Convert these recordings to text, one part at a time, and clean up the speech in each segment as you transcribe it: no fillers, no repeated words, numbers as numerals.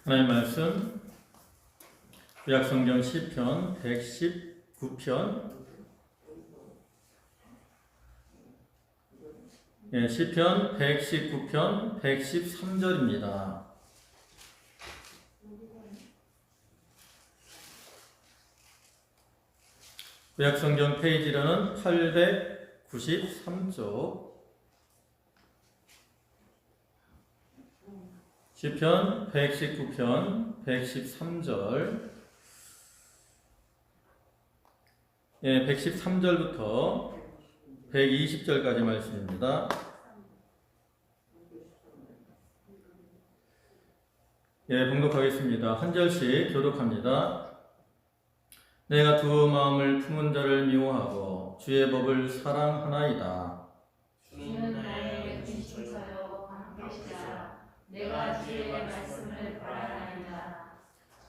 하나님 말씀 구약성경 시편 119편 시편 119편 113절입니다. 구약성경 페이지로는 893쪽 시편 119편 113절 113절부터 120절까지 말씀입니다. 봉독하겠습니다. 한 절씩 교독합니다. 내가 두 마음을 품은 자를 미워하고 주의 법을 사랑하나이다. 주는 나의 근심서요 방패시라. 내가 주의 말씀을 바라나이다.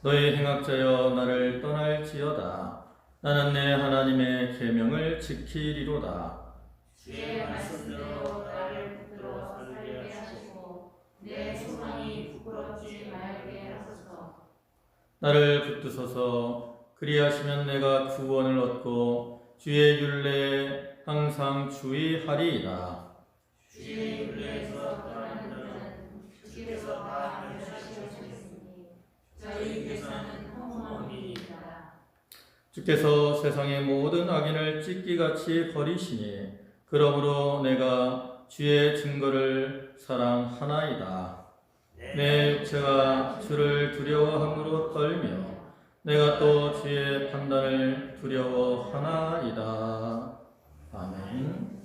너희 행악자여 나를 떠날지어다. 나는 내 하나님의 계명을 지키리로다. 주의 말씀대로 나를 붙들어 살게 하시고 내 소망이 부끄럽지 말게 하소서. 나를 붙드소서. 그리하시면 내가 구원을 얻고 주의 율례에 항상 주의하리이다. 주의 율례에서 떠나는 자는 주께서 다 멸시하시겠으니 저희께서는 허무함이니이다. 주께서 세상의 모든 악인을 찢기같이 버리시니 그러므로 내가 주의 증거를 사랑하나이다. 내 육체가 주를 두려워함으로 떨며 내가 또 주의 판단을 두려워하나이다. 아멘.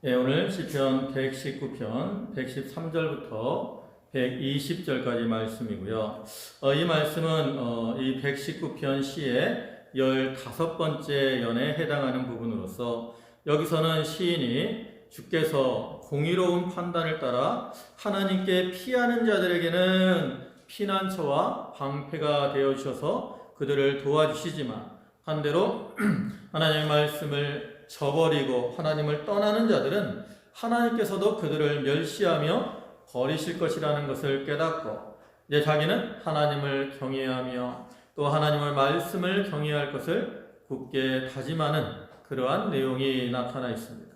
오늘 시편 119편 113절부터 120절까지 말씀이고요. 이 말씀은 이 119편 시의 15번째 연에 해당하는 부분으로서 여기서는 시인이 주께서 공의로운 판단을 따라 하나님께 피하는 자들에게는 피난처와 방패가 되어 주셔서 그들을 도와주시지만 반대로 하나님의 말씀을 저버리고 하나님을 떠나는 자들은 하나님께서도 그들을 멸시하며 버리실 것이라는 것을 깨닫고 이제 자기는 하나님을 경외하며 또 하나님의 말씀을 경외할 것을 굳게 다짐하는 그러한 내용이 나타나 있습니다.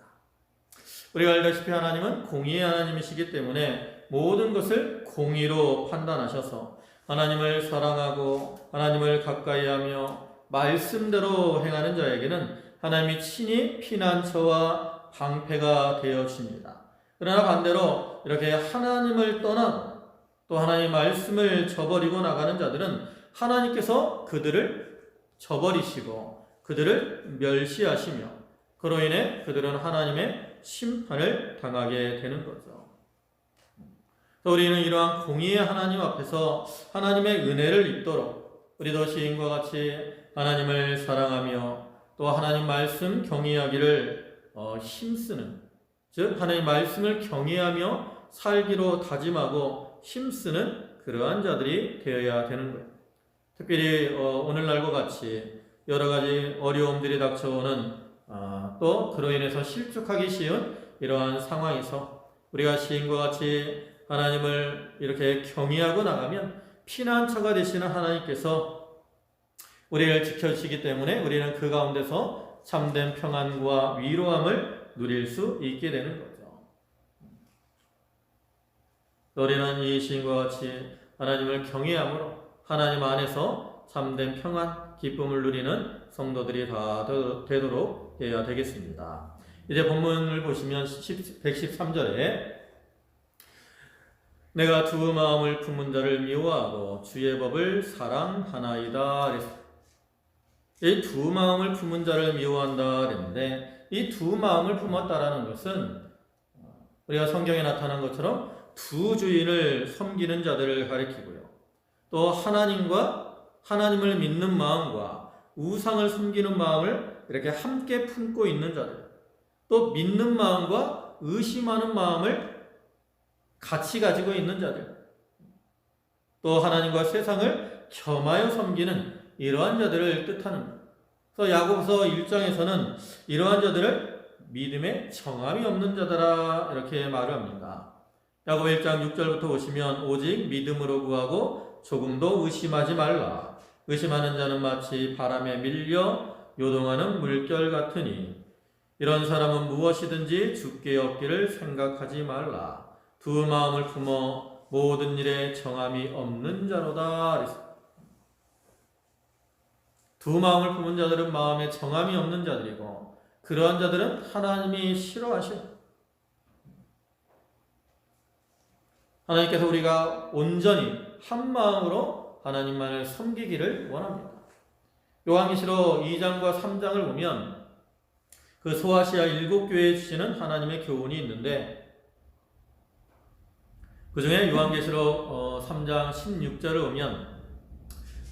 우리가 알다시피 하나님은 공의의 하나님이시기 때문에 모든 것을 공의로 판단하셔서 하나님을 사랑하고 하나님을 가까이하며 말씀대로 행하는 자에게는 하나님이 친히 피난처와 방패가 되어 주십니다. 그러나 반대로 이렇게 하나님을 떠나고 또 하나님의 말씀을 저버리고 나가는 자들은 하나님께서 그들을 저버리시고 그들을 멸시하시며 그로 인해 그들은 하나님의 심판을 당하게 되는 거죠. 우리는 이러한 공의의 하나님 앞에서 하나님의 은혜를 입도록 우리도 시인과 같이 하나님을 사랑하며 또 하나님 말씀 경외하기를 힘쓰는, 즉 하나님 말씀을 경외하며 살기로 다짐하고 힘쓰는 그러한 자들이 되어야 되는 거예요. 특별히 오늘날과 같이 여러 가지 어려움들이 닥쳐오는 또 그로 인해서 실족하기 쉬운 이러한 상황에서 우리가 시인과 같이 하나님을 이렇게 경외하고 나가면 피난처가 되시는 하나님께서 우리를 지켜주시기 때문에 우리는 그 가운데서 참된 평안과 위로함을 누릴 수 있게 되는 거죠. 우리는 이 시인과 같이 하나님을 경외함으로 하나님 안에서 참된 평안, 기쁨을 누리는 성도들이 다 되도록 해야 되겠습니다. 이제 본문을 보시면 113절에 내가 두 마음을 품은 자를 미워하고 주의 법을 사랑하나이다. 이 두 마음을 품은 자를 미워한다 그랬는데 이 두 마음을 품었다라는 것은 우리가 성경에 나타난 것처럼 두 주인을 섬기는 자들을 가리키고요. 또 하나님을 믿는 마음과 우상을 섬기는 마음을 이렇게 함께 품고 있는 자들, 또 믿는 마음과 의심하는 마음을 같이 가지고 있는 자들, 또 하나님과 세상을 겸하여 섬기는 이러한 자들을 뜻하는 것. 그래서 야고보서 1장에서는 이러한 자들을 믿음에 정함이 없는 자들아 이렇게 말을 합니다. 야고보 1장 6절부터 보시면 오직 믿음으로 구하고 조금도 의심하지 말라. 의심하는 자는 마치 바람에 밀려 요동하는 물결 같으니 이런 사람은 무엇이든지 주께 얻기를 생각하지 말라. 두 마음을 품어 모든 일에 정함이 없는 자로다. 두 마음을 품은 자들은 마음에 정함이 없는 자들이고 그러한 자들은 하나님이 싫어하셔. 하나님께서 우리가 온전히 한 마음으로 하나님만을 섬기기를 원합니다. 요한계시록 2장과 3장을 보면 그 소아시아 7교회에 주시는 하나님의 교훈이 있는데 그 중에 요한계시록 3장 16절을 보면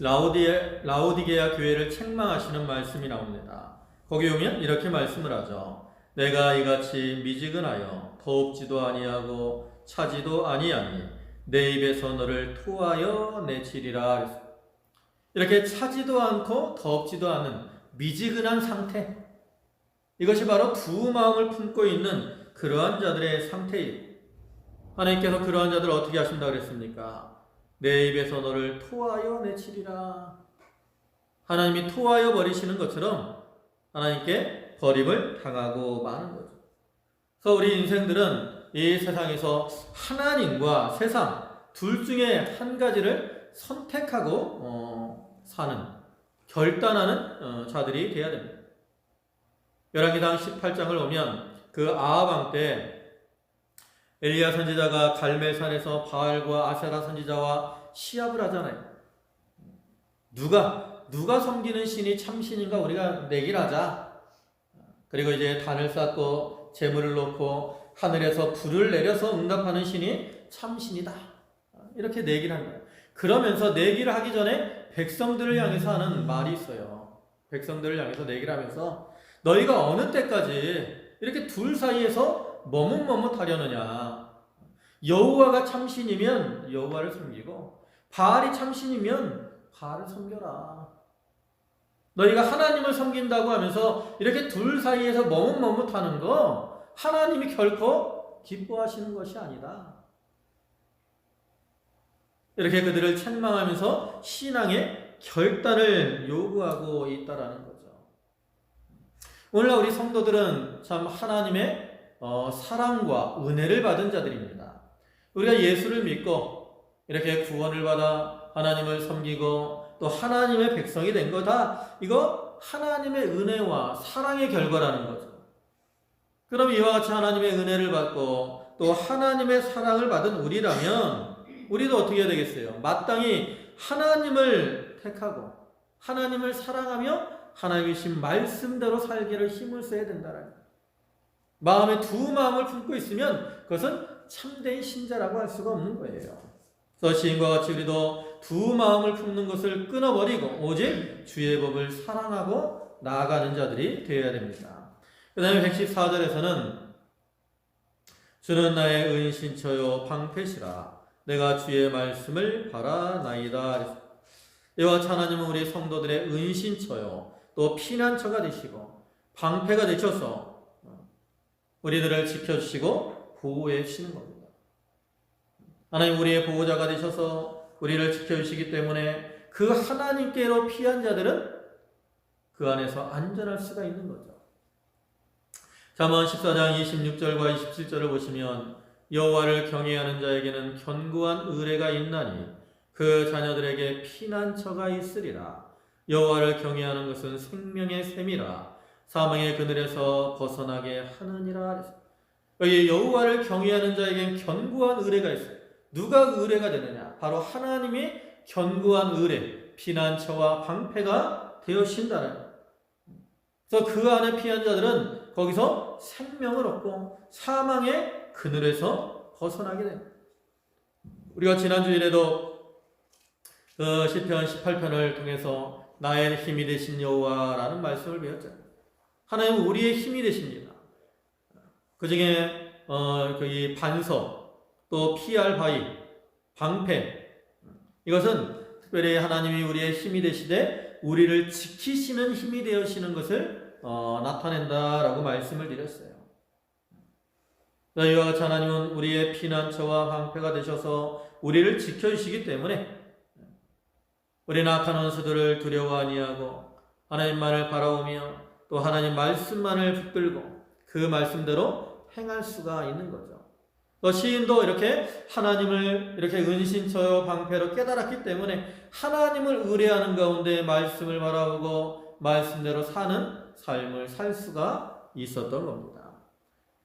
라오디게아 교회를 책망하시는 말씀이 나옵니다. 거기 보면 이렇게 말씀을 하죠. 내가 이같이 미지근하여 더웁지도 아니하고 차지도 아니하니 내 입에서 너를 토하여 내치리라. 이렇게 차지도 않고 더웁지도 않은 미지근한 상태, 이것이 바로 두 마음을 품고 있는 그러한 자들의 상태예요. 하나님께서 그러한 자들을 어떻게 하신다고 그랬습니까? 내 입에서 너를 토하여 내치리라. 하나님이 토하여 버리시는 것처럼 하나님께 버림을 당하고 마는 거죠. 그래서 우리 인생들은 이 세상에서 하나님과 세상 둘 중에 한 가지를 선택하고 사는, 결단하는 자들이 되어야 됩니다. 열왕기상 18장을 보면 그 아합 왕 때 엘리야 선지자가 갈멜산에서 바알과 아세라 선지자와 시합을 하잖아요. 누가 섬기는 신이 참신인가 우리가 내기하자. 그리고 이제 단을 쌓고 제물을 놓고 하늘에서 불을 내려서 응답하는 신이 참신이다. 이렇게 내기를 합니다. 그러면서 내기를 하기 전에 백성들을 향해서 하는 말이 있어요. 백성들을 향해서 내기를 하면서 너희가 어느 때까지 이렇게 둘 사이에서 머뭇머뭇하려느냐. 여호와가 참신이면 여호와를 섬기고 바알이 참신이면 바알을 섬겨라. 너희가 하나님을 섬긴다고 하면서 이렇게 둘 사이에서 머뭇머뭇하는 거 하나님이 결코 기뻐하시는 것이 아니다. 이렇게 그들을 책망하면서 신앙의 결단을 요구하고 있다라는 거죠. 오늘날 우리 성도들은 참 하나님의 사랑과 은혜를 받은 자들입니다. 우리가 예수를 믿고 이렇게 구원을 받아 하나님을 섬기고 또 하나님의 백성이 된 거다. 이거 하나님의 은혜와 사랑의 결과라는 거죠. 그럼 이와 같이 하나님의 은혜를 받고 또 하나님의 사랑을 받은 우리라면 우리도 어떻게 해야 되겠어요? 마땅히 하나님을 택하고 하나님을 사랑하며 하나님의 신 말씀대로 살기를 힘을 써야 된다라는 거예요. 마음에 두 마음을 품고 있으면 그것은 참된 신자라고 할 수가 없는 거예요. 그래서 시인과 같이 우리도 두 마음을 품는 것을 끊어버리고 오직 주의 법을 사랑하고 나아가는 자들이 되어야 됩니다. 그 다음에 114절에서는 주는 나의 은신처요 방패시라 내가 주의 말씀을 바라나이다. 이와 같이 하나님은 우리 성도들의 은신처요 또 피난처가 되시고 방패가 되셔서 우리들을 지켜주시고 보호해 주시는 겁니다. 하나님 우리의 보호자가 되셔서 우리를 지켜주시기 때문에 그 하나님께로 피한 자들은 그 안에서 안전할 수가 있는 거죠. 잠언 14장 26절과 27절을 보시면 여호와를 경외하는 자에게는 견고한 의뢰가 있나니 그 자녀들에게 피난처가 있으리라. 여호와를 경외하는 것은 생명의 샘이라 사망의 그늘에서 벗어나게 하느니라. 여기 여호와를 경외하는 자에게는 견고한 의뢰가 있어요. 누가 의뢰가 되느냐? 바로 하나님이 견고한 의뢰, 피난처와 방패가 되어신다는 거예요. 그래서 그 안에 피한 자들은 거기서 생명을 얻고 사망의 그늘에서 벗어나게 됩니다. 우리가 지난 주일에도 시편 18편을 통해서 나의 힘이 되신 여호와라는 말씀을 배웠잖아요. 하나님은 우리의 힘이 되십니다. 그 중에 이 반석, 또 피할 바위, 방패, 이것은 특별히 하나님이 우리의 힘이 되시되 우리를 지키시는 힘이 되시는 것을 나타낸다라고 말씀을 드렸어요. 이와 같이 하나님은 우리의 피난처와 방패가 되셔서 우리를 지켜주시기 때문에 우리는 악한 원수들을 두려워 아니하고 하나님만을 바라오며 또 하나님 말씀만을 붙들고 그 말씀대로 행할 수가 있는 거죠. 시인도 이렇게 하나님을 이렇게 은신처요 방패로 깨달았기 때문에 하나님을 의뢰하는 가운데 말씀을 바라보고 말씀대로 사는 삶을 살 수가 있었던 겁니다.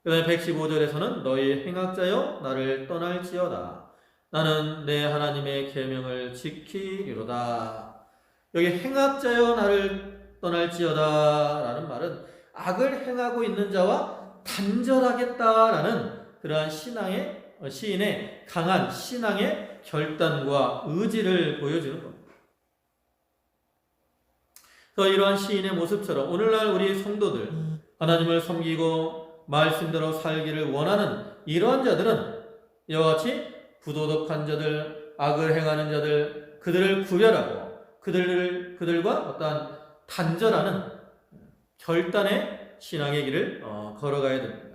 그다음에 115절에서는 너희 행악자여 나를 떠날지어다. 나는 내 하나님의 계명을 지키리로다. 여기 행악자여 나를 떠날지어다 라는 말은 악을 행하고 있는 자와 단절하겠다라는 그러한 시인의 강한 신앙의 결단과 의지를 보여주는 겁니다. 그래서 이러한 시인의 모습처럼 오늘날 우리 성도들 하나님을 섬기고 말씀대로 살기를 원하는 이러한 자들은 이와 같이 부도덕한 자들, 악을 행하는 자들, 그들을 구별하고 그들과 어떠한 단절하는 결단의 신앙의 길을 걸어가야 됩니다.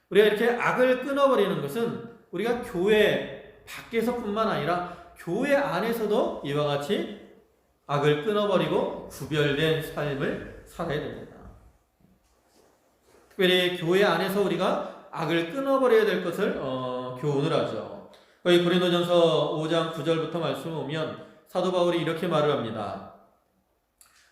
우리가 이렇게 악을 끊어버리는 것은 우리가 교회 밖에서뿐만 아니라 교회 안에서도 이와 같이 악을 끊어버리고 구별된 삶을 살아야 됩니다. 특별히 교회 안에서 우리가 악을 끊어버려야 될 것을 교훈을 하죠. 거기 고린도전서 5장 9절부터 말씀을 보면 사도 바울이 이렇게 말을 합니다.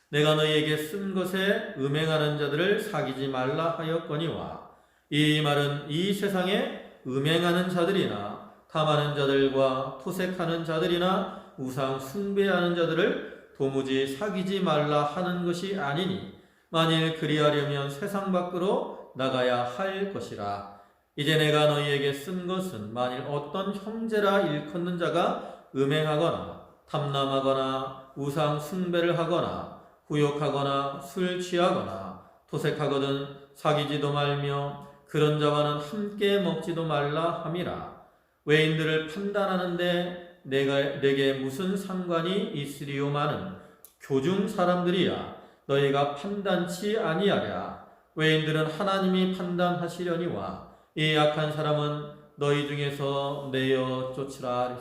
내가 너희에게 쓴 것에 음행하는 자들을 사귀지 말라 하였거니와 이 말은 이 세상에 음행하는 자들이나 탐하는 자들과 토색하는 자들이나 우상 숭배하는 자들을 도무지 사귀지 말라 하는 것이 아니니 만일 그리하려면 세상 밖으로 나가야 할 것이라. 이제 내가 너희에게 쓴 것은 만일 어떤 형제라 일컫는 자가 음행하거나 탐남하거나 우상 숭배를 하거나 후욕하거나 술 취하거나 토색하거든 사귀지도 말며 그런 자와는 함께 먹지도 말라 함이라. 외인들을 판단하는데 내게 무슨 상관이 있으리요마는 교중 사람들이야 너희가 판단치 아니하랴. 외인들은 하나님이 판단하시려니와 이 악한 사람은 너희 중에서 내어 쫓으라.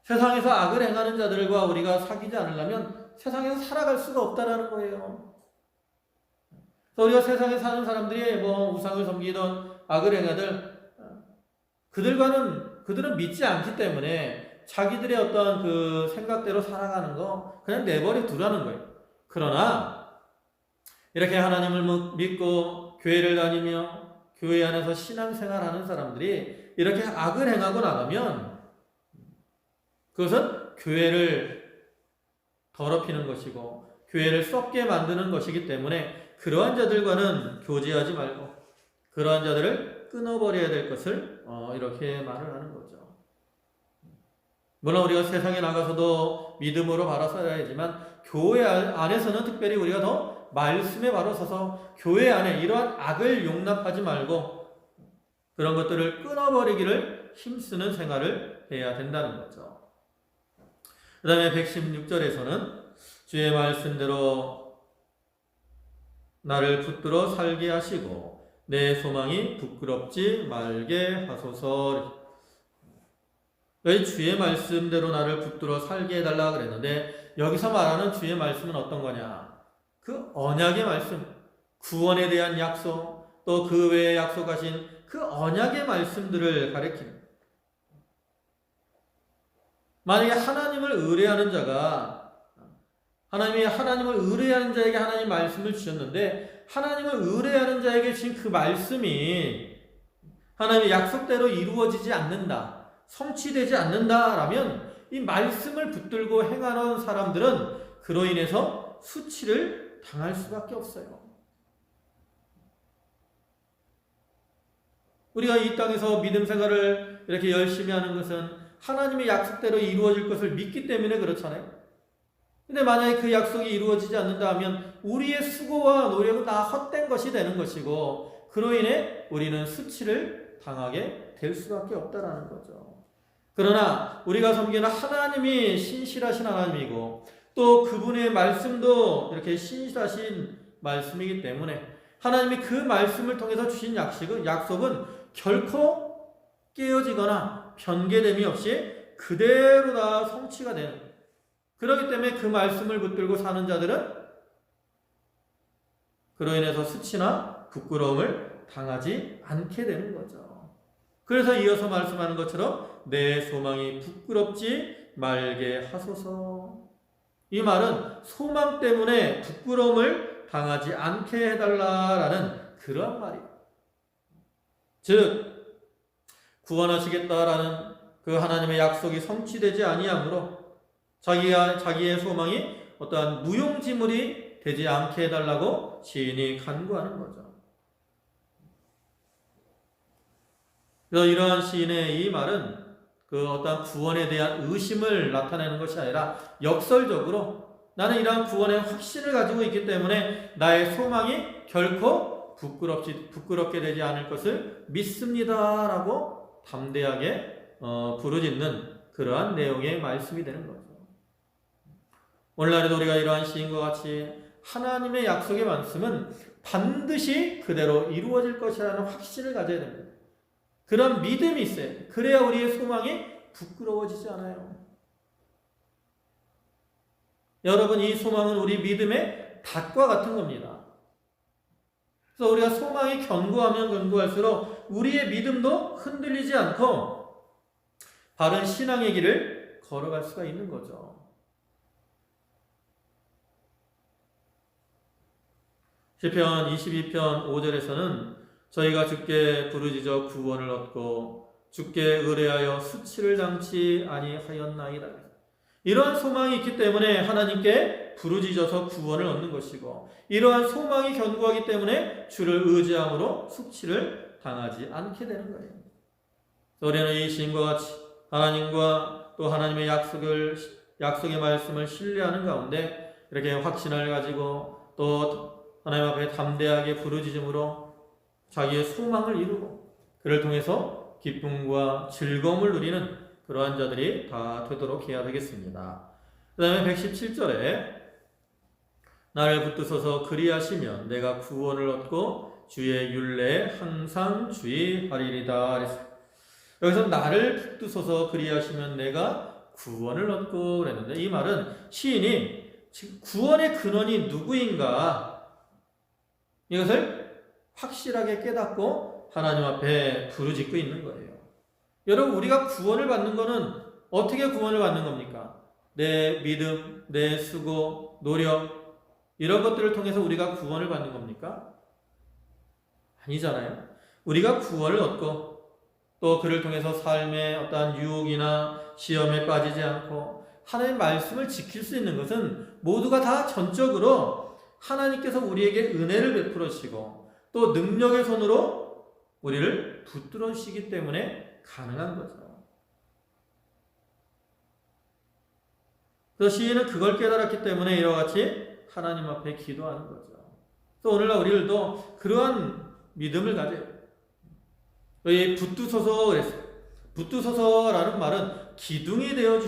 세상에서 악을 행하는 자들과 우리가 사귀지 않으려면 세상에서 살아갈 수가 없다라는 거예요. 우리가 세상에 사는 사람들이 우상을 섬기던 악을 행하들 그들은 믿지 않기 때문에 자기들의 어떤 그 생각대로 살아가는 거 그냥 내버려 두라는 거예요. 그러나 이렇게 하나님을 믿고 교회를 다니며 교회 안에서 신앙생활하는 사람들이 이렇게 악을 행하고 나가면 그것은 교회를 더럽히는 것이고 교회를 썩게 만드는 것이기 때문에 그러한 자들과는 교제하지 말고 그러한 자들을 끊어버려야 될 것을 이렇게 말을 하는 거죠. 물론 우리가 세상에 나가서도 믿음으로 바로 살아야지만 교회 안에서는 특별히 우리가 더 말씀에 바로 서서 교회 안에 이러한 악을 용납하지 말고 그런 것들을 끊어버리기를 힘쓰는 생활을 해야 된다는 거죠. 그 다음에 116절에서는 주의 말씀대로 나를 붙들어 살게 하시고 내 소망이 부끄럽지 말게 하소서. 여기 주의 말씀대로 나를 붙들어 살게 해달라 그랬는데 여기서 말하는 주의 말씀은 어떤 거냐? 그 언약의 말씀, 구원에 대한 약속, 또 그 외에 약속하신 그 언약의 말씀들을 가리키는. 만약에 하나님을 의뢰하는 자가 하나님을 의뢰하는 자에게 하나님 말씀을 주셨는데 하나님을 의뢰하는 자에게 지금 그 말씀이 하나님의 약속대로 이루어지지 않는다, 성취되지 않는다라면 이 말씀을 붙들고 행하는 사람들은 그로 인해서 수치를 당할 수밖에 없어요. 우리가 이 땅에서 믿음 생활을 이렇게 열심히 하는 것은 하나님의 약속대로 이루어질 것을 믿기 때문에 그렇잖아요. 근데 만약에 그 약속이 이루어지지 않는다 하면 우리의 수고와 노력은 다 헛된 것이 되는 것이고 그로 인해 우리는 수치를 당하게 될 수밖에 없다라는 거죠. 그러나 우리가 섬기는 하나님이 신실하신 하나님이고 또 그분의 말씀도 이렇게 신실하신 말씀이기 때문에 하나님이 그 말씀을 통해서 주신 약속은 결코 깨어지거나 변개됨이 없이 그대로 다 성취가 되는 거예요. 그렇기 때문에 그 말씀을 붙들고 사는 자들은 그로 인해서 수치나 부끄러움을 당하지 않게 되는 거죠. 그래서 이어서 말씀하는 것처럼 내 소망이 부끄럽지 말게 하소서. 이 말은 소망 때문에 부끄러움을 당하지 않게 해달라라는 그러한 말이에요. 즉 구원하시겠다라는 그 하나님의 약속이 성취되지 아니하므로 자기의 소망이 어떠한 무용지물이 되지 않게 해달라고 시인이 간구하는 거죠. 그래서 이러한 시인의 이 말은 그 어떠한 구원에 대한 의심을 나타내는 것이 아니라 역설적으로 나는 이러한 구원의 확신을 가지고 있기 때문에 나의 소망이 결코 부끄럽게 되지 않을 것을 믿습니다라고 담대하게 부르짖는 그러한 내용의 말씀이 되는 거죠. 오늘날에도 우리가 이러한 시인과 같이 하나님의 약속의 말씀은 반드시 그대로 이루어질 것이라는 확신을 가져야 됩니다. 그런 믿음이 있어요. 그래야 우리의 소망이 부끄러워지지 않아요. 여러분, 이 소망은 우리 믿음의 닷과 같은 겁니다. 그래서 우리가 소망이 견고하면 견고할수록 우리의 믿음도 흔들리지 않고 바른 신앙의 길을 걸어갈 수가 있는 거죠. 시편 22편 5절에서는 저희가 주께 부르짖어 구원을 얻고 주께 의뢰하여 수치를 당치 아니하였나이다. 이러한 소망이 있기 때문에 하나님께 부르짖어서 구원을 얻는 것이고, 이러한 소망이 견고하기 때문에 주를 의지함으로 수치를 당하지 않게 되는 거예요. 우리는 이 시인과 같이 하나님과 또 하나님의 약속의 말씀을 신뢰하는 가운데 이렇게 확신을 가지고 또 하나님 앞에 담대하게 부르짖음으로 자기의 소망을 이루고 그를 통해서 기쁨과 즐거움을 누리는 그러한 자들이 다 되도록 해야 되겠습니다. 그 다음에 117절에 나를 붙드소서 그리하시면 내가 구원을 얻고 주의 율례에 항상 주의하리이다. 여기서 나를 붙드소서 그리하시면 내가 구원을 얻고 그랬는데, 이 말은 시인이 구원의 근원이 누구인가 이것을 확실하게 깨닫고 하나님 앞에 부르짖고 있는 거예요. 여러분, 우리가 구원을 받는 것은 어떻게 구원을 받는 겁니까? 내 믿음, 내 수고, 노력 이런 것들을 통해서 우리가 구원을 받는 겁니까? 아니잖아요. 우리가 구원을 얻고 또 그를 통해서 삶의 어떠한 유혹이나 시험에 빠지지 않고 하나님의 말씀을 지킬 수 있는 것은 모두가 다 전적으로 하나님께서 우리에게 은혜를 베풀어 주시고 또 능력의 손으로 우리를 붙들어 주시기 때문에 가능한 거죠. 그래서 시인은 그걸 깨달았기 때문에 이와 같이 하나님 앞에 기도하는 거죠. 또 오늘날 우리들도 그러한 믿음을 가져요. 여기 붙드소서 그랬어요. 붙드소서라는 말은 기둥이 되어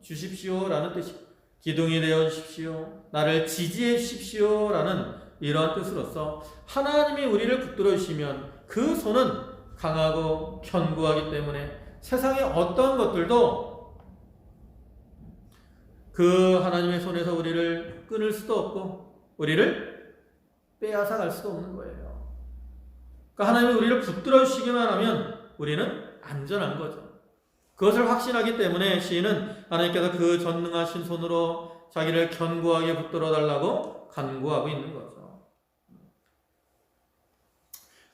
주십시오라는 뜻이에요. 기둥이 되어 주십시오. 나를 지지해 주십시오라는 이러한 뜻으로서 하나님이 우리를 붙들어 주시면 그 손은 강하고 견고하기 때문에 세상의 어떤 것들도 그 하나님의 손에서 우리를 끊을 수도 없고 우리를 빼앗아 갈 수도 없는 거예요. 그러니까 하나님이 우리를 붙들어 주시기만 하면 우리는 안전한 거죠. 그것을 확신하기 때문에 시인은 하나님께서 그 전능하신 손으로 자기를 견고하게 붙들어 달라고 간구하고 있는 거죠.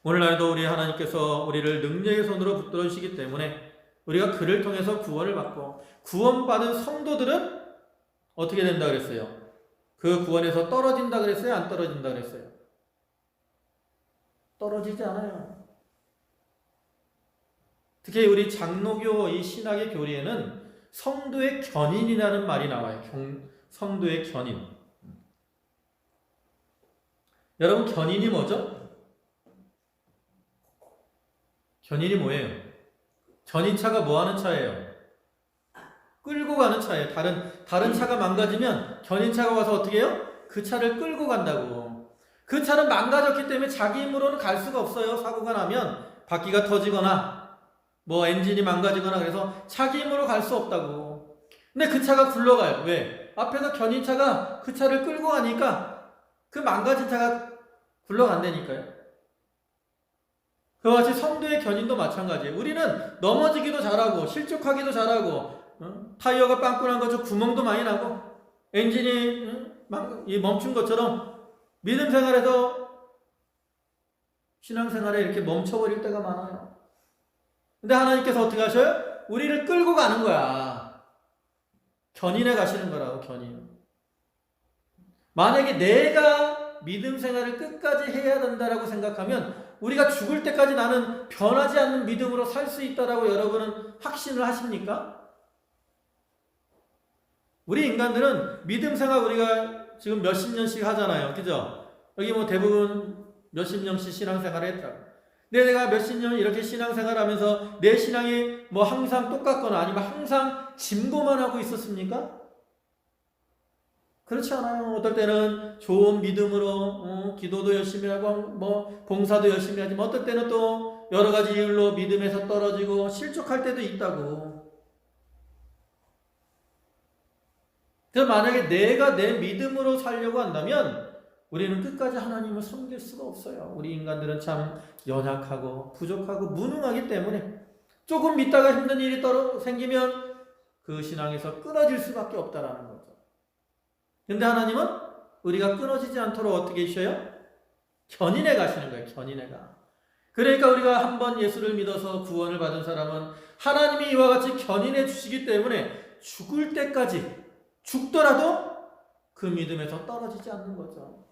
오늘날도 우리 하나님께서 우리를 능력의 손으로 붙들어 주시기 때문에 우리가 그를 통해서 구원을 받고, 구원받은 성도들은 어떻게 된다 그랬어요? 그 구원에서 떨어진다 그랬어요? 안 떨어진다 그랬어요? 떨어지지 않아요. 특히 우리 장로교 이 신학의 교리에는 성도의 견인이라는 말이 나와요. 성도의 견인. 여러분, 견인이 뭐죠? 견인이 뭐예요? 견인차가 뭐 하는 차예요? 끌고 가는 차예요. 다른 차가 망가지면 견인차가 와서 어떻게 해요? 그 차를 끌고 간다고. 그 차는 망가졌기 때문에 자기 힘으로는 갈 수가 없어요. 사고가 나면 바퀴가 터지거나 뭐 엔진이 망가지거나 그래서 자기 힘으로 갈 수 없다고. 근데 그 차가 굴러가요. 왜? 앞에서 견인차가 그 차를 끌고 가니까 그 망가진 차가 굴러간다니까요. 그와 같이 성도의 견인도 마찬가지예요. 우리는 넘어지기도 잘하고 실족하기도 잘하고 타이어가 빵꾸난 것처럼 구멍도 많이 나고 엔진이 멈춘 것처럼 믿음 생활에서 신앙생활에 이렇게 멈춰버릴 때가 많아요. 근데 하나님께서 어떻게 하셔요? 우리를 끌고 가는 거야. 견인해 가시는 거라고, 견인. 만약에 내가 믿음 생활을 끝까지 해야 된다라고 생각하면 우리가 죽을 때까지 나는 변하지 않는 믿음으로 살 수 있다라고 여러분은 확신을 하십니까? 우리 인간들은 믿음 생활 우리가 지금 몇십 년씩 하잖아요. 그죠? 여기 뭐 대부분 몇십 년씩 신앙생활을 했다고. 근데 내가 몇십 년 이렇게 신앙생활 하면서 내 신앙이 뭐 항상 똑같거나 아니면 항상 짐고만 하고 있었습니까? 그렇지 않아요. 어떨 때는 좋은 믿음으로 기도도 열심히 하고 뭐 봉사도 열심히 하지만 어떨 때는 또 여러 가지 이유로 믿음에서 떨어지고 실족할 때도 있다고. 그래서 만약에 내가 내 믿음으로 살려고 한다면 우리는 끝까지 하나님을 섬길 수가 없어요. 우리 인간들은 참 연약하고 부족하고 무능하기 때문에 조금 믿다가 힘든 일이 생기면 그 신앙에서 끊어질 수밖에 없다라는 거죠. 근데 하나님은 우리가 끊어지지 않도록 어떻게 하셔요? 견인해 가시는 거예요. 견인해 가. 그러니까 우리가 한번 예수를 믿어서 구원을 받은 사람은 하나님이 이와 같이 견인해 주시기 때문에 죽을 때까지 죽더라도 그 믿음에서 떨어지지 않는 거죠.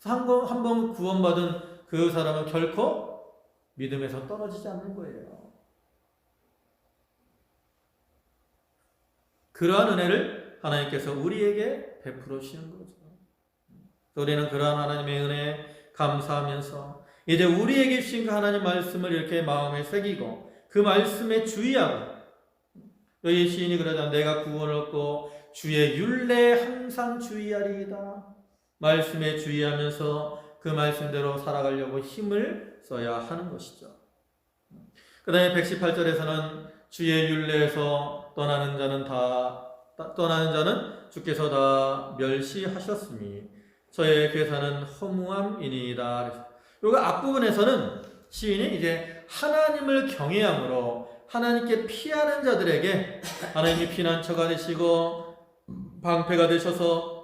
한 번 구원받은 그 사람은 결코 믿음에서 떨어지지 않는 거예요. 그러한 은혜를 하나님께서 우리에게 베풀어 주시는 거죠. 우리는 그러한 하나님의 은혜에 감사하면서 이제 우리에게 주신 그 하나님 말씀을 이렇게 마음에 새기고 그 말씀에 주의하고 여기 시인이 그러잖아. 내가 구원을 얻고 주의 율례에 항상 주의하리이다. 말씀에 주의하면서 그 말씀대로 살아가려고 힘을 써야 하는 것이죠. 그 다음에 118절에서는 주의 율례에서 떠나는 자는 주께서 다 멸시하셨으니 저의 괴사는 허무함이니이다. 요거 앞부분에서는 시인이 이제 하나님을 경외함으로 하나님께 피하는 자들에게 하나님이 피난처가 되시고 방패가 되셔서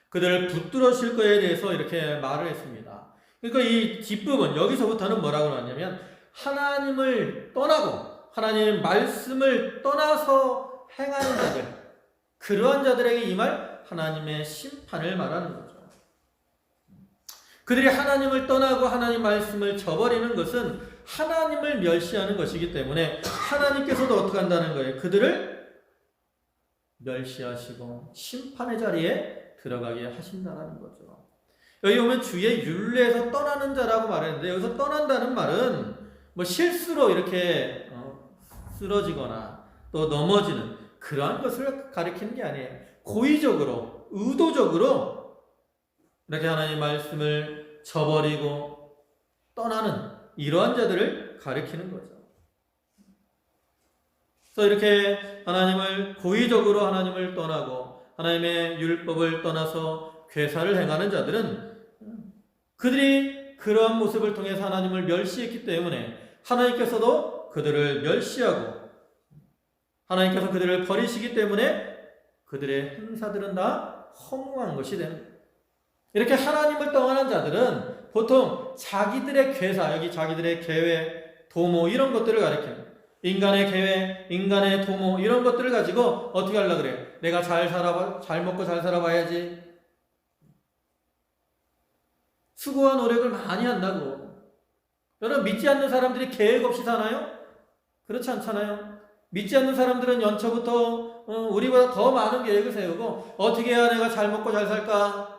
그들을 붙들어 주실 거에 대해서 이렇게 말을 했습니다. 그러니까 이 뒷부분 여기서부터는 뭐라고 하냐면 하나님을 떠나고 하나님의 말씀을 떠나서 행하는 자들, 그러한 자들에게 임할 하나님의 심판을 말하는 거죠. 그들이 하나님을 떠나고 하나님 말씀을 저버리는 것은 하나님을 멸시하는 것이기 때문에 하나님께서도 어떻게 한다는 거예요? 그들을 멸시하시고 심판의 자리에 들어가게 하신다는 거죠. 여기 보면 주의 율례에서 떠나는 자라고 말했는데 여기서 떠난다는 말은 뭐 실수로 이렇게 쓰러지거나 또 넘어지는 그러한 것을 가리키는 게 아니에요. 고의적으로 의도적으로 이렇게 하나님 말씀을 저버리고 떠나는 이러한 자들을 가리키는 거죠. 그래서 이렇게 하나님을 고의적으로 하나님을 떠나고 하나님의 율법을 떠나서 괴사를 행하는 자들은 그들이 그러한 모습을 통해서 하나님을 멸시했기 때문에 하나님께서도 그들을 멸시하고 하나님께서 그들을 버리시기 때문에 그들의 행사들은 다 허무한 것이 되는 거예요. 이렇게 하나님을 떠나는 자들은 보통 자기들의 괴사, 여기 자기들의 계획, 도모 이런 것들을 가리키는 거예요. 인간의 계획, 인간의 도모 이런 것들을 가지고 어떻게 하려고 그래? 내가 잘 먹고 잘 살아봐야지. 수고와 노력을 많이 한다고. 여러분 믿지 않는 사람들이 계획 없이 사나요? 그렇지 않잖아요. 믿지 않는 사람들은 연초부터 우리보다 더 많은 계획을 세우고 어떻게 해야 내가 잘 먹고 잘 살까?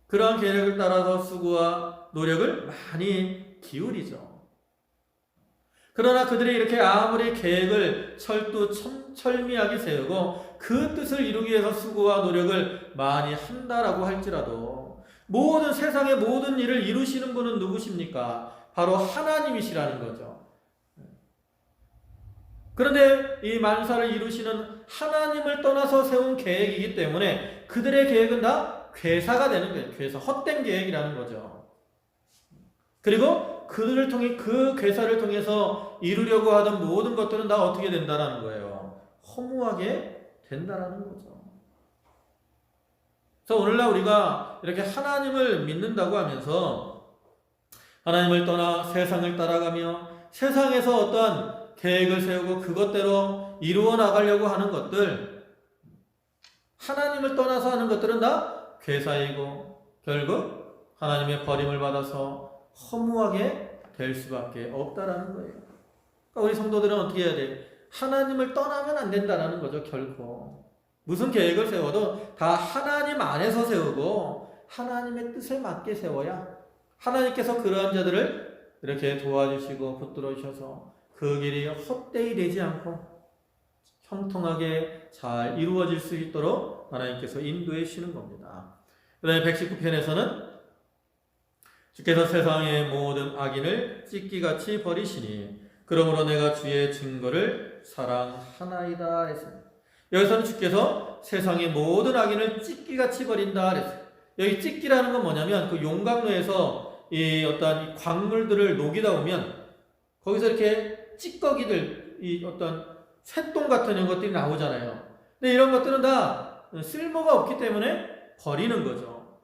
그러한 계획을 따라서 수고와 노력을 많이 기울이죠. 그러나 그들이 이렇게 아무리 계획을 철미하게 세우고 그 뜻을 이루기 위해서 수고와 노력을 많이 한다라고 할지라도 모든 세상의 모든 일을 이루시는 분은 누구십니까? 바로 하나님이시라는 거죠. 그런데 이 만사를 이루시는 하나님을 떠나서 세운 계획이기 때문에 그들의 계획은 다 괴사가 되는 거예요. 괴사, 헛된 계획이라는 거죠. 그리고 그들을 통해 그 괴사를 통해서 이루려고 하던 모든 것들은 다 어떻게 된다라는 거예요. 허무하게 된다라는 거죠. 그래서 오늘날 우리가 이렇게 하나님을 믿는다고 하면서 하나님을 떠나 세상을 따라가며 세상에서 어떠한 계획을 세우고 그것대로 이루어 나가려고 하는 것들, 하나님을 떠나서 하는 것들은 다 괴사이고 결국 하나님의 버림을 받아서 허무하게 될 수밖에 없다라는 거예요. 그러니까 우리 성도들은 어떻게 해야 돼? 하나님을 떠나면 안 된다라는 거죠. 결코 무슨 계획을 세워도 다 하나님 안에서 세우고 하나님의 뜻에 맞게 세워야 하나님께서 그러한 자들을 이렇게 도와주시고 붙들어 주셔서 그 길이 헛되이 되지 않고 형통하게 잘 이루어질 수 있도록 하나님께서 인도해 주시는 겁니다. 그 다음에 119편에서는 주께서 세상의 모든 악인을 찢기같이 버리시니 그러므로 내가 주의 증거를 사랑하나이다 했습니다. 여기서는 주께서 세상의 모든 악인을 찢기같이 버린다 했어요. 여기 찢기라는 건 뭐냐면 그 용광로에서 이 어떤 광물들을 녹이다 보면 거기서 이렇게 찌꺼기들, 이 어떤 쇳똥 같은 이런 것들이 나오잖아요. 근데 이런 것들은 다 쓸모가 없기 때문에 버리는 거죠.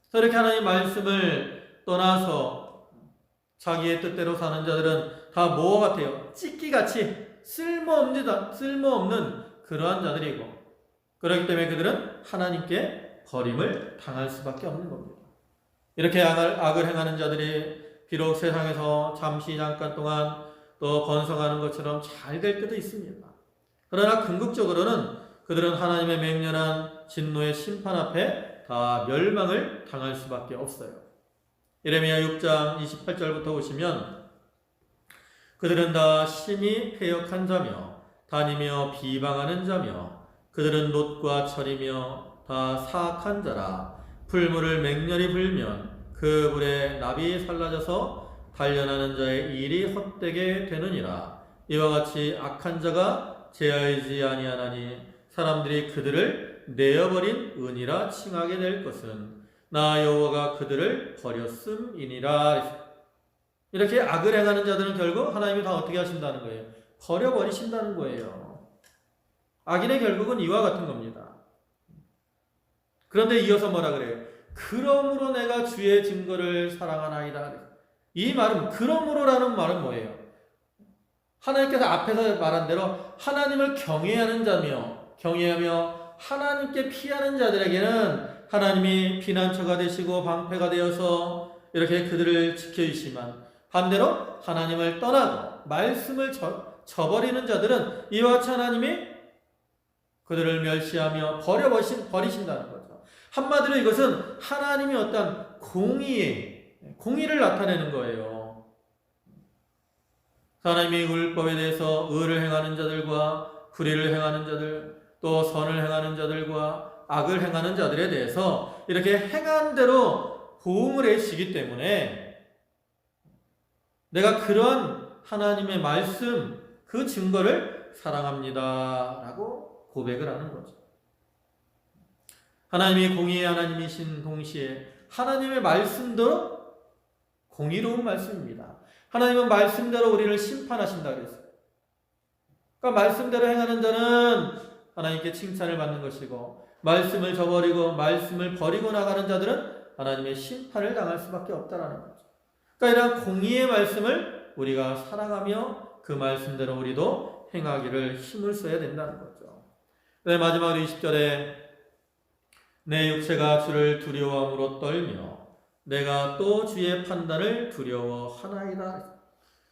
그래서 이렇게 하나님 말씀을 떠나서 자기의 뜻대로 사는 자들은 다 뭐와 같아요? 찢기같이 쓸모없는 그러한 자들이고, 그렇기 때문에 그들은 하나님께 버림을 당할 수밖에 없는 겁니다. 이렇게 악을 행하는 자들이 비록 세상에서 잠깐 동안 또 번성하는 것처럼 잘 될 때도 있습니다. 그러나 궁극적으로는 그들은 하나님의 맹렬한 진노의 심판 앞에 다 멸망을 당할 수밖에 없어요. 예레미야 6장 28절부터 보시면 그들은 다 심히 패역한 자며 다니며 비방하는 자며 그들은 롯과 철이며 다 사악한 자라. 풀물을 맹렬히 불면 그 불에 납이 살라져서 단련하는 자의 일이 헛되게 되느니라. 이와 같이 악한 자가 제하이지 아니하나니 사람들이 그들을 내어버린 은이라 칭하게 될 것은 나 여호와가 그들을 버렸음이니라. 이렇게 악을 행하는 자들은 결국 하나님이 다 어떻게 하신다는 거예요? 버려버리신다는 거예요. 악인의 결국은 이와 같은 겁니다. 그런데 이어서 뭐라 그래요? 그러므로 내가 주의 증거를 사랑하나이다. 이 말은 그러므로라는 말은 뭐예요? 하나님께서 앞에서 말한 대로 하나님을 경외하는 자며 경외하며 하나님께 피하는 자들에게는 하나님이 피난처가 되시고 방패가 되어서 이렇게 그들을 지켜주시지만 반대로 하나님을 떠나고 말씀을 저버리는 자들은 이와 같이 하나님이 그들을 멸시하며 버리신다는 거죠. 한마디로 이것은 하나님이 어떤 공의를 나타내는 거예요. 하나님이 율법에 대해서 의를 행하는 자들과 불의를 행하는 자들, 또 선을 행하는 자들과 악을 행하는 자들에 대해서 이렇게 행한 대로 보응을 해주시기 때문에 내가 그런 하나님의 말씀, 그 증거를 사랑합니다 라고 고백을 하는 거죠. 하나님이 공의의 하나님이신 동시에 하나님의 말씀도 공의로운 말씀입니다. 하나님은 말씀대로 우리를 심판하신다 그랬어요. 그러니까 말씀대로 행하는 자는 하나님께 칭찬을 받는 것이고 말씀을 저버리고 말씀을 버리고 나가는 자들은 하나님의 심판을 당할 수밖에 없다라는 거죠. 그러니까 이러한 공의의 말씀을 우리가 사랑하며 그 말씀대로 우리도 행하기를 힘을 써야 된다는 거죠. 마지막으로 20절에 내 육체가 주를 두려워함으로 떨며 내가 또 주의 판단을 두려워하나이다.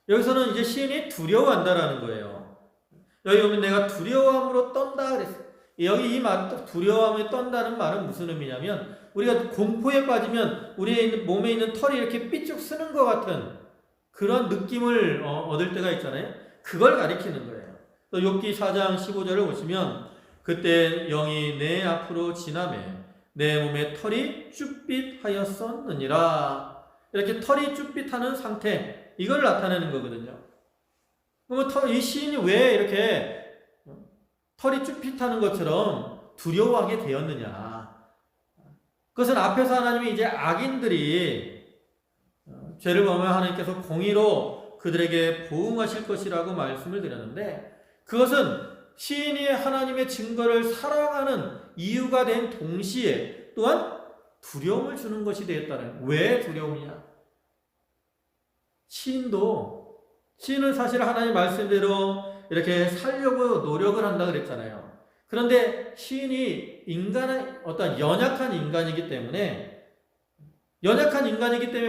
여기서는 이제 시인이 두려워한다라는 거예요. 여기 보면 내가 두려워함으로 떤다 그랬어요. 여기 이 말, 두려워함에 떤다는 말은 무슨 의미냐면 우리가 공포에 빠지면 우리의 몸에 있는 털이 이렇게 삐쭉 쓰는 것 같은 그런 느낌을 얻을 때가 있잖아요. 그걸 가리키는 거예요. 또 욥기 4장 15절을 보시면 그때 영이 내 앞으로 지나매 내 몸에 털이 쭈삣하였었느니라. 이렇게 털이 쭈삣하는 상태, 이걸 나타내는 거거든요. 그러면 이 시인이 왜 이렇게 털이 쭈삣하는 것처럼 두려워하게 되었느냐? 그것은 앞에서 하나님이 이제 악인들이 죄를 범하면 하나님께서 공의로 그들에게 보응하실 것이라고 말씀을 드렸는데, 그것은 시인이 하나님의 증거를 사랑하는 이유가 된 동시에 또한 두려움을 주는 것이 되었다는. 왜 두려움이냐? 시인은 사실 하나님 말씀대로 이렇게 살려고 노력을 한다 그랬잖아요. 그런데 시인이 어떤 연약한 인간이기 때문에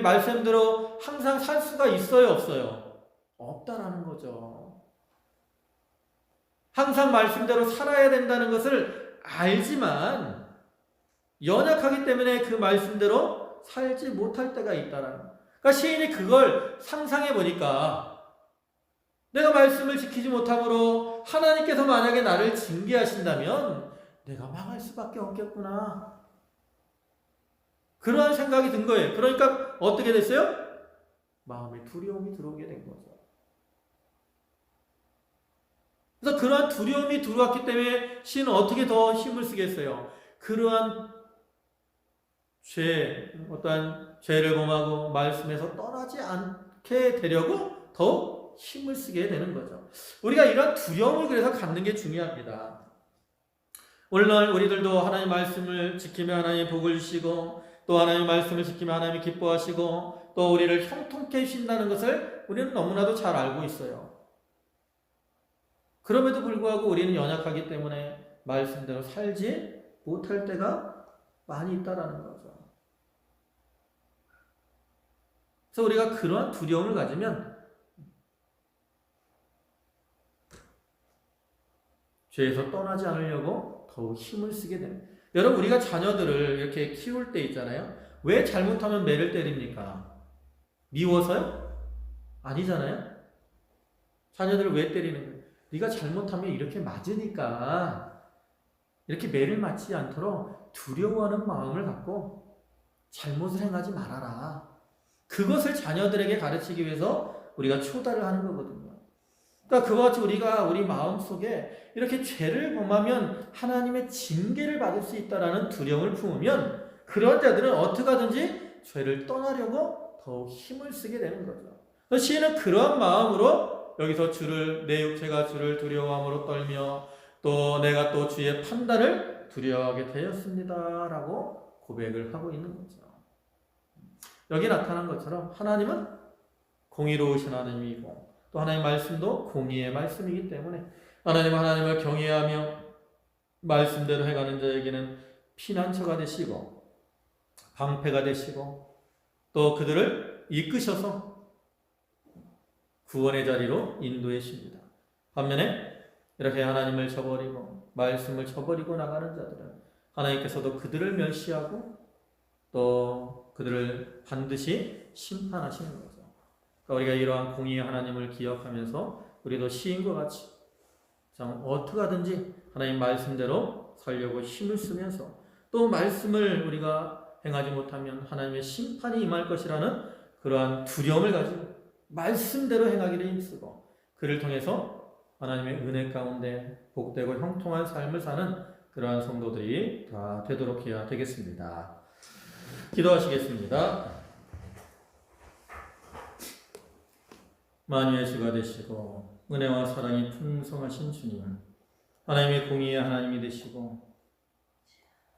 말씀대로 항상 살 수가 있어요, 없어요? 없다라는 거죠. 항상 말씀대로 살아야 된다는 것을 알지만 연약하기 때문에 그 말씀대로 살지 못할 때가 있다라는 거예요. 그러니까 시인이 그걸 상상해 보니까, 내가 말씀을 지키지 못함으로 하나님께서 만약에 나를 징계하신다면 내가 망할 수밖에 없겠구나, 그러한 생각이 든 거예요. 그러니까 어떻게 됐어요? 마음에 두려움이 들어오게 된 거죠. 그래서 그러한 두려움이 들어왔기 때문에 시인은 어떻게 더 힘을 쓰겠어요? 그러한 어떠한 죄를 범하고 말씀에서 떠나지 않게 되려고 더욱 힘을 쓰게 되는 거죠. 우리가 이런 두려움을 그래서 갖는 게 중요합니다. 오늘날 우리들도 하나님 말씀을 지키며 하나님 복을 주시고, 또 하나님 말씀을 지키며 하나님이 기뻐하시고, 또 우리를 형통케 해주신다는 것을 우리는 너무나도 잘 알고 있어요. 그럼에도 불구하고 우리는 연약하기 때문에 말씀대로 살지 못할 때가 많이 있다라는 거죠. 그래서 우리가 그러한 두려움을 가지면 죄에서 떠나지 않으려고 더욱 힘을 쓰게 됩니다. 여러분, 우리가 자녀들을 이렇게 키울 때 있잖아요. 왜 잘못하면 매를 때립니까? 미워서요? 아니잖아요. 자녀들을 왜 때리는 거예요? 네가 잘못하면 이렇게 맞으니까 이렇게 매를 맞지 않도록 두려워하는 마음을 갖고 잘못을 행하지 말아라. 그것을 자녀들에게 가르치기 위해서 우리가 초달을 하는 거거든요. 그러니까 그와 같이 우리가 우리 마음속에 이렇게 죄를 범하면 하나님의 징계를 받을 수 있다라는 두려움을 품으면 그런 자들은 어떻게 하든지 죄를 떠나려고 더욱 힘을 쓰게 되는 거죠. 시인은 그런 마음으로 여기서 내 육체가 주를 두려워함으로 떨며 또 내가 또 주의 판단을 두려워하게 되었습니다라고 고백을 하고 있는 거죠. 여기 나타난 것처럼 하나님은 공의로우신 하나님이고, 또 하나님의 말씀도 공의의 말씀이기 때문에 하나님을 경외하며 말씀대로 해가는 자에게는 피난처가 되시고 방패가 되시고, 또 그들을 이끄셔서 구원의 자리로 인도해 주십니다. 반면에 이렇게 하나님을 저버리고 말씀을 저버리고 나가는 자들은 하나님께서도 그들을 멸시하고 또 그들을 반드시 심판하시는 거죠. 그러니까 우리가 이러한 공의의 하나님을 기억하면서 우리도 시인과 같이 참 어떻게 하든지 하나님 말씀대로 살려고 힘을 쓰면서, 또 말씀을 우리가 행하지 못하면 하나님의 심판이 임할 것이라는 그러한 두려움을 가지고 말씀대로 행하기를 힘쓰고, 그를 통해서 하나님의 은혜 가운데 복되고 형통한 삶을 사는 그러한 성도들이 다 되도록 해야 되겠습니다. 기도하시겠습니다. 만유의 주가 되시고 은혜와 사랑이 풍성하신 주님, 하나님의 공의의 하나님이 되시고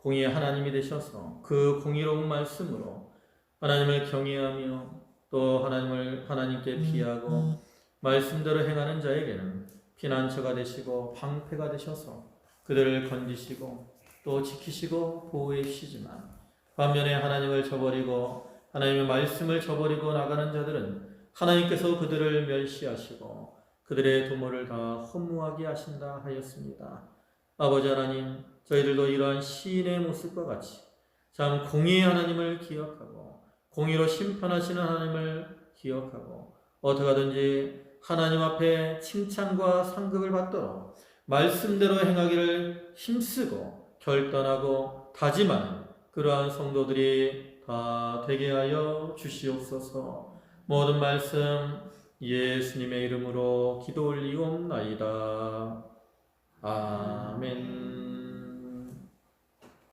공의의 하나님이 되셔서 그 공의로운 말씀으로 하나님을 경외하며 또 하나님께 피하고 말씀대로 행하는 자에게는 피난처가 되시고 방패가 되셔서 그들을 건지시고 또 지키시고 보호해 주시지만, 반면에 하나님을 저버리고 하나님의 말씀을 저버리고 나가는 자들은 하나님께서 그들을 멸시하시고 그들의 도모를 다 허무하게 하신다 하였습니다. 아버지 하나님, 저희들도 이러한 시인의 모습과 같이 참 공의의 하나님을 기억하고 공의로 심판하시는 하나님을 기억하고 어떻게든지 하나님 앞에 칭찬과 상급을 받도록 말씀대로 행하기를 힘쓰고 결단하고 다짐하는 그러한 성도들이 다 되게 하여 주시옵소서. 모든 말씀 예수님의 이름으로 기도 올리옵나이다. 아멘.